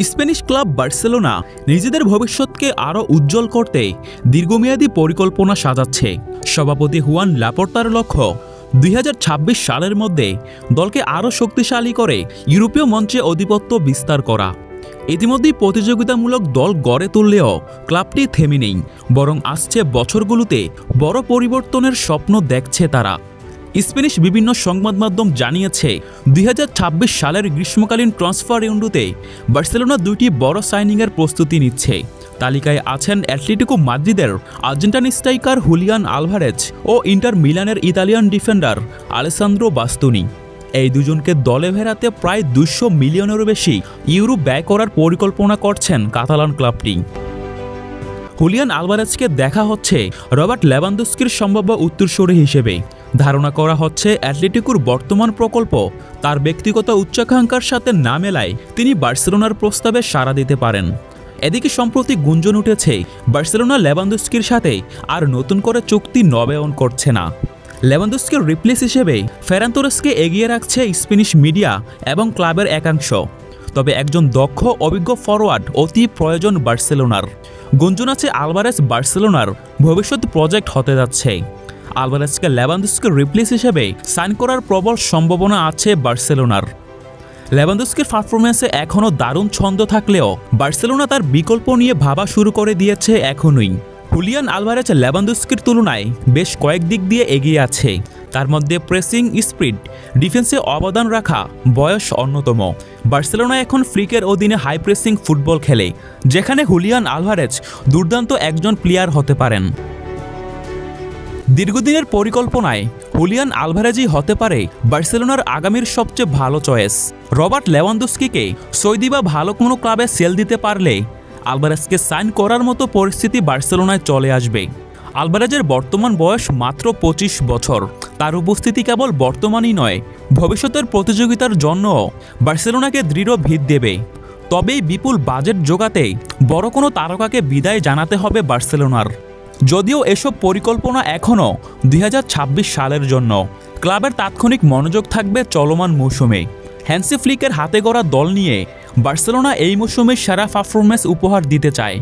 Spanish club Barcelona নিজেদের ভবিষ্যৎকে আরও উজ্জ্বল করতে দীর্ঘমেয়াদী পরিকল্পনা সাজাচ্ছে। সভাপতি হুয়ান লাপোর্তার লক্ষ্য 2026 সালের মধ্যে দলকে আরও শক্তিশালী করে ইউরোপীয় মঞ্চে আধিপত্য বিস্তার করা। ইতিমধ্যেই প্রতিযোগিতামূলক দল গড়ে তুললেও ক্লাবটি থেমে নেই, বরং আসছে বছরগুলোতে বড় পরিবর্তনের স্বপ্ন দেখছে তারা। স্প্যানিশ বিভিন্ন সংবাদ মাধ্যম জানিয়েছে 2026 সালের গ্রীষ্মকালীন ট্রান্সফার উইন্ডোতে বার্সেলোনা দুইটি বড় সাইনিংয়ের প্রস্তুতি নিচ্ছে। তালিকায় আছেন অ্যাটলেটিকো মাদ্রিদের আর্জেন্টাইন স্ট্রাইকার হুলিয়ান আলভারেজ ও ইন্টার মিলানের ইতালিয়ান ডিফেন্ডার আলেসান্দ্রো বাস্তুনি। এই দুজনকে দলে ফেরাতে প্রায় 200 মিলিয়নেরও বেশি ইউরো ব্যয় করার পরিকল্পনা করছেন কাতালান ক্লাবটি। হুলিয়ান আলভারেজকে দেখা হচ্ছে রবার্ট লেভানদস্কির সম্ভাব্য উত্তরসূরি হিসেবে। ধারণা করা হচ্ছে অ্যাটলেটিকোর বর্তমান প্রকল্প তার ব্যক্তিগত উচ্চাকাঙ্ক্ষার সাথে না মেলায় তিনি বার্সেলোনার প্রস্তাবে সাড়া দিতে পারেন। এদিকে সম্প্রতি গুঞ্জন উঠেছে বার্সেলোনা লেভানদস্কির সাথে আর নতুন করে চুক্তি নবায়ন করছে না। লেভানদস্কির রিপ্লেস হিসেবে ফেরান তোরেসকে এগিয়ে রাখছে স্প্যানিশ মিডিয়া এবং ক্লাবের একাংশ। তবে একজন দক্ষ অভিজ্ঞ ফরওয়ার্ড অতি প্রয়োজন বার্সেলোনার। গুঞ্জন আছে আলভারেজ বার্সেলোনার ভবিষ্যৎ প্রজেক্ট হতে যাচ্ছে। আলভারেজকে লেভানদস্কির রিপ্লেস হিসেবে সাইন করার প্রবল সম্ভাবনা আছে বার্সেলোনার। লেভানদস্কির পারফরম্যান্সে এখনও দারুণ ছন্দ থাকলেও বার্সেলোনা তার বিকল্প নিয়ে ভাবা শুরু করে দিয়েছে এখনই। হুলিয়ান আলভারেজ লেভানদস্কির তুলনায় বেশ কয়েক দিক দিয়ে এগিয়ে আছে। তার মধ্যে প্রেসিং স্পিড, ডিফেন্সে অবদান রাখা, বয়স অন্যতম। বার্সেলোনা এখন ফ্লিকের অধীনে হাই প্রেসিং ফুটবল খেলে, যেখানে হুলিয়ান আলভারেজ দুর্দান্ত একজন প্লেয়ার হতে পারেন। দীর্ঘদিনের পরিকল্পনায় হুলিয়ান আলভারেজই হতে পারে বার্সেলোনার আগামীর সবচেয়ে ভালো চয়েস। রবার্ট লেভানদস্কিকে সৌদি বা ভালো কোনো ক্লাবে সেল দিতে পারলে আলভারেজকে সাইন করার মতো পরিস্থিতি বার্সেলোনায় চলে আসবে। আলভারেজের বর্তমান বয়স মাত্র 25 বছর। তার উপস্থিতি কেবল বর্তমানই নয়, ভবিষ্যতের প্রতিযোগিতার জন্যও বার্সেলোনাকে দৃঢ় ভিত দেবে। তবেই বিপুল বাজেট জোগাতে বড় কোনো তারকাকে বিদায় জানাতে হবে বার্সেলোনার। যদিও এসব পরিকল্পনা এখনও 2026 সালের জন্য। ক্লাবের তাৎক্ষণিক মনোযোগ থাকবে চলমান মৌসুমে। হ্যান্সি ফ্লিকের হাতে গড়া দল নিয়ে বার্সেলোনা এই মৌসুমে সেরা পারফরম্যান্স উপহার দিতে চায়।